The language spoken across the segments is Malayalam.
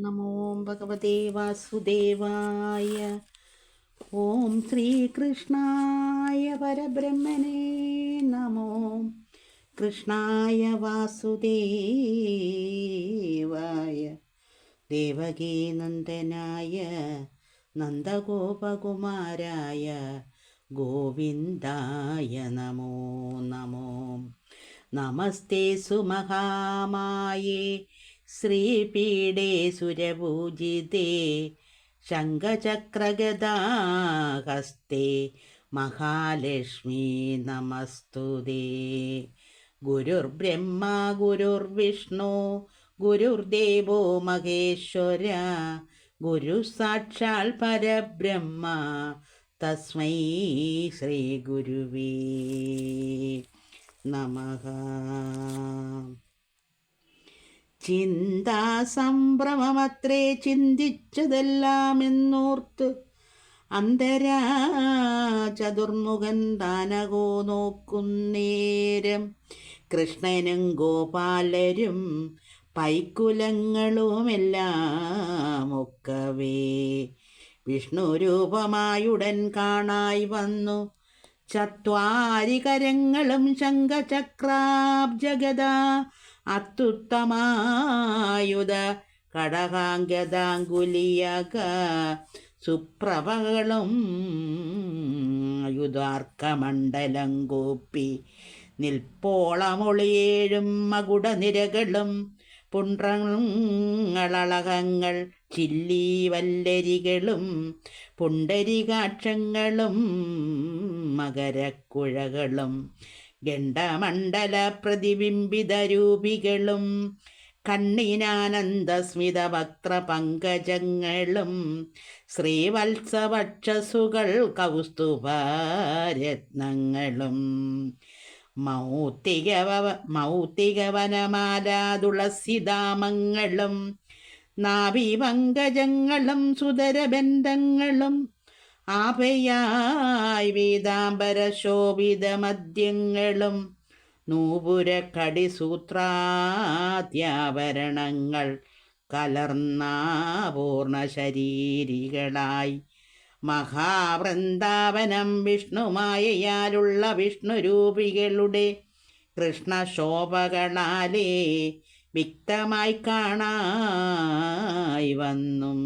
നമോ ഭഗവതേ വാസുദേവായ. ഓം ശ്രീകൃഷ്ണായ പരബ്രഹ്മണേ നമോ. കൃഷ്ണായ വാസുദേവായ ദേവകീനന്ദനായ നന്ദഗോപകുമാരായ ഗോവിന്ദായ നമോ നമോ. നമസ്തേ സുമഹാമായേ ശ്രീപീഠേ സുരപൂജിതേ ശംഖചക്രഗദാഹസ്തേ മഹാലക്ഷ്മീ നമസ്തുതേ. ഗുരുർബ്രഹ്മ ഗുരുർവിഷ്ണു ഗുരുർദേവോ മഹേശ്വര ഗുരു സാക്ഷാൽ പരബ്രഹ്മ തസ്മൈ ശ്രീ ഗുരുവേ നമഃ. ചിന്താസംഭ്രമമത്രേ ചിന്തിച്ചതെല്ലാം എന്നോർത്ത് അന്തരാ ചതുർമുഖൻ താനകോ നോക്കുന്നേരം കൃഷ്ണനും ഗോപാലരും പൈക്കുലങ്ങളുമെല്ലാം ഒക്കവേ വിഷ്ണുരൂപമായുടൻ കാണായി വന്നു. ചത്വാരികരങ്ങളും ശംഖചക്രാബ്ജഗദ അത്യുത്തമായുധ കടകാംഗദാങ്കുലിയക സുപ്രഭകളും ആയുധാർക്കമണ്ഡലം കൂപ്പി നിൽപ്പോളമൊളിയേഴും മകുടനിരകളും പുണ്ഡങ്ങളളകങ്ങൾ ചില്ലീവല്ലരികളും പുണ്ടരികാക്ഷങ്ങളും മകരക്കുഴകളും ഗണ്ഡമണ്ഡല പ്രതിബിംബിത രൂപികളും കണ്ണിനാനന്ദസ്മിത വക്രപങ്കജങ്ങളും ശ്രീവത്സവക്ഷസുകൾ കൗസ്തുഭരത്നങ്ങളും മൗത്തികവനമാല തുളസിധാമങ്ങളും നാഭിപങ്കജങ്ങളും സുതരബന്ധങ്ങളും ആഭയായി പീതാംബര ശോഭിത മദ്യങ്ങളും നൂപുരക്കടിസൂത്രാദ്യാഭരണങ്ങൾ കലർന്ന പൂർണ്ണ ശരീരികളായി മഹാവൃന്ദാവനം വിഷ്ണുമായയാലുള്ള വിഷ്ണുരൂപികളുടെ കൃഷ്ണശോഭകളാലേ വ്യക്തമായി കാണായി വന്നും.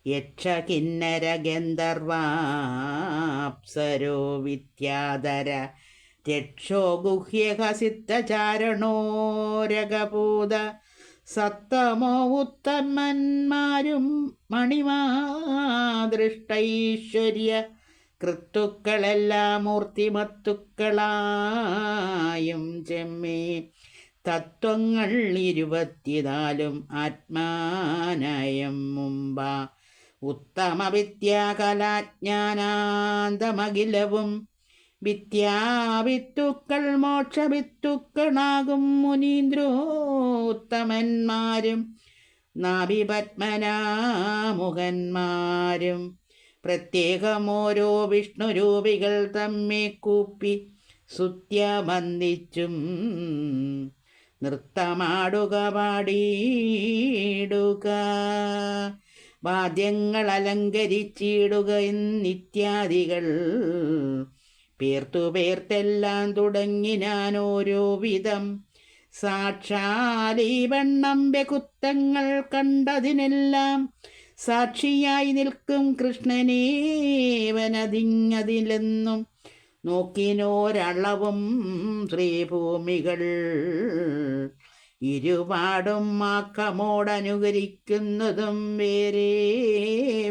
യക്ഷകിന്നര ഗന്ധർവാപ്സരോ വിദ്യാധര രക്ഷോ ഗുഹ്യഹസിദ്ധചാരണോ രഗപൂത സത്തമോ ഉത്തമന്മാരും മണിമാദൃഷ്ടൈശ്വര്യ കൃത്തുക്കളെല്ലാം മൂർത്തിമത്തുക്കളായും ചെമ്മേ തത്വങ്ങൾ 24 ആത്മാനയം മുമ്പ ഉത്തമ വിദ്യാകലാജ്ഞാനാന്തമഖിലവും വിദ്യാവിത്തുക്കൾ മോക്ഷവിത്തുക്കളാകും മുനീന്ദ്രോത്തമന്മാരും നാഭിപത്മനാമുഖന്മാരും പ്രത്യേകം ഓരോ വിഷ്ണുരൂപികൾ തമ്മെ കൂപ്പി സ്തുത്യവന്ദിച്ചും നൃത്തമാടുക പാടിയിടുക വാദ്യങ്ങൾ അലങ്കരിച്ചിടുക എന്നിത്യാദികൾ പേർത്തെല്ലാം തുടങ്ങിനാൻ ഓരോ വിധം. സാക്ഷാൽ ഈ വണ്ണം ബഹുത്വങ്ങൾ കണ്ടതിനെല്ലാം സാക്ഷിയായി നിൽക്കും കൃഷ്ണനേവനതിങ്ങതിലെന്നും നോക്കിനോരളവും ശ്രീഭൂമികൾ ഇരുപാടും മാക്കമോടനുകരിക്കുന്നതും വേറെ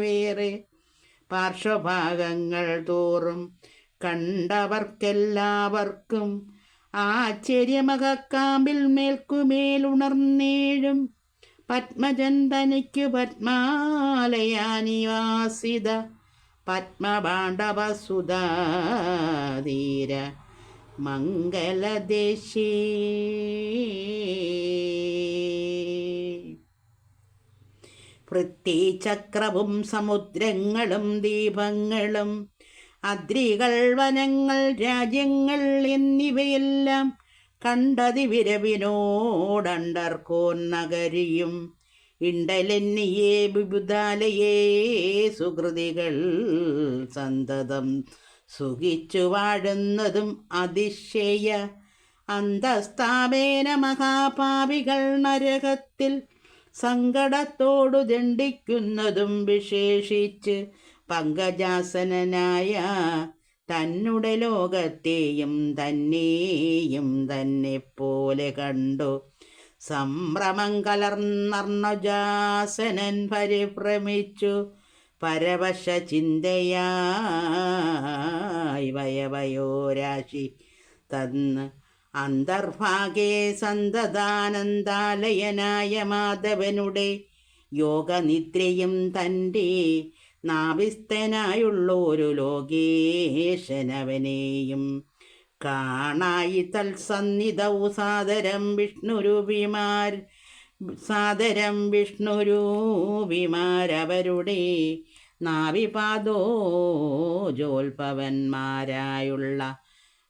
വേറെ പാർശ്വഭാഗങ്ങൾ തോറും കണ്ടവർക്കെല്ലാവർക്കും ആശ്ചര്യമകാമ്പിൽ മേൽക്കുമേലുണർന്നേഴും പത്മജൻ തനിക്കു പത്മാലയാനിവാസിത പത്മപാണ്ഡവസുധാധീര മംഗലദേശീ. പൃഥ്വിചക്രവും സമുദ്രങ്ങളും ദീപങ്ങളും അദ്രികൾ വനങ്ങൾ രാജ്യങ്ങൾ എന്നിവയെല്ലാം കണ്ടതി വിരവിനോടണ്ടർക്കോൻ നഗരിയും ഇണ്ടലെന്നിയേ വിബുധാലയേ സുഹൃതികൾ സന്തതം സുഖിച്ചു വാഴുന്നതും അതിശയ അന്തസ്ഥാപേന മഹാപാപികൾ നരകത്തിൽ സങ്കടത്തോടു ദണ്ഡിക്കുന്നതും വിശേഷിച്ച് പങ്കജാസനനായ തന്നുടെ ലോകത്തെയും തന്നെയും തന്നെ പോലെ കണ്ടു സംഭ്രമം കലർന്നർണജാസനൻ പരിഭ്രമിച്ചു പരവശ ചിന്തയായി വയവയോരാശി തന്ന് അന്തർഭാഗേ സന്തതാനന്ദാലയനായ മാധവനുടെ യോഗനിദ്രയും തൻ്റെ നാവിസ്ഥനായുള്ളൊരു ലോകേശനവനെയും കാണായി തൽസന്നിധൗ സാദരം വിഷ്ണുരൂപിമാരവരുടെ നാവിപാദോജോൽപവന്മാരായുള്ള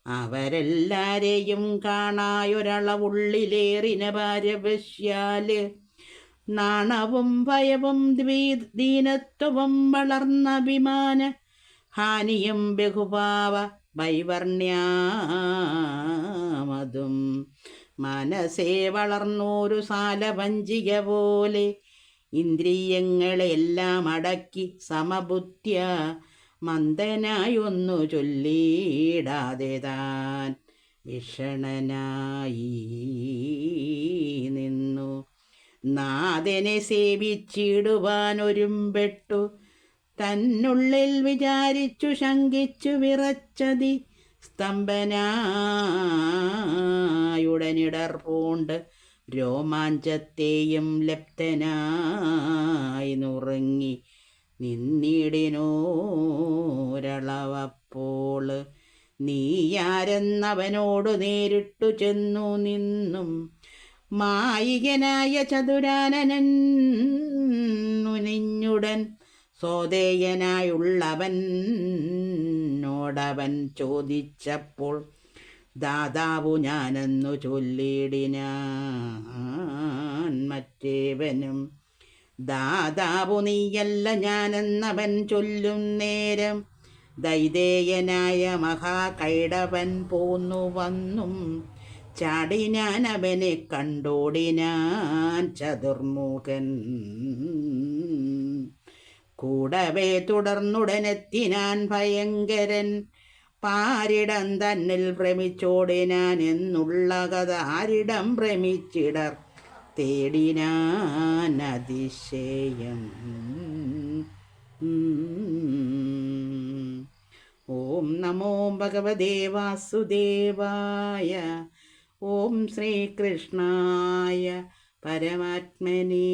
അവരെല്ലാരെയും കാണായൊരളവുള്ളിലേറിന പാരവശ്യാല് നാണവും ഭയവും ദീനത്വവും വളർന്ന അഭിമാന ഹാനിയും ബഹുഭാവ വൈവർണ്യാമതും മനസ്സേ വളർന്നോരു സാലവഞ്ചിക പോലെ ഇന്ദ്രിയങ്ങളെല്ലാം അടക്കി സമബുദ്ധ്യ മന്ദനായൊന്നു ചൊല്ലിടാതെ താൻ വിഷണനായി നിന്നു നാഥനെ സേവിച്ചിടുവാനൊരുമ്പെട്ടു തന്നുള്ളിൽ വിചാരിച്ചു ശങ്കിച്ചു വിറച്ചതി സ്തംഭനായുടനിടർ പൂണ്ട് രോമാഞ്ചത്തെയും ലപ്തനായി നുറുങ്ങി നിന്നിടിനോരളവപ്പോൾ നീയാരെന്നവനോടു നേരിട്ടു ചെന്നു നിന്നും മായികനായ ചതുരാനനൻ നിഞ്ഞുടൻ സോദേയനായുള്ളവനോടവൻ ചോദിച്ചപ്പോൾ ദാതാവു ഞാനെന്നു ചൊല്ലിടിനാൻ മറ്റേവനും ദാതാവു നീയല്ല ഞാനെന്നവൻ ചൊല്ലും നേരം ദൈതേയനായ മഹാകൈടവൻ പോന്നു വന്നും ചാടിനാൻ അവനെ കണ്ടോടിനാൻ ചതുർമുഖൻ കൂടവേ തുടർന്നുടനെത്തിനാൻ ഭയങ്കരൻ പാരിടം തന്നിൽ ഭ്രമിച്ചോടിനാൻ എന്നുള്ള കഥ ആരിടം ഭ്രമിച്ചിടർ തേടിനാൻ അതിശയം. ഓം നമോ ഭഗവതേ വാസുദേവായ. ഓം ശ്രീകൃഷ്ണായ പരമാത്മനേ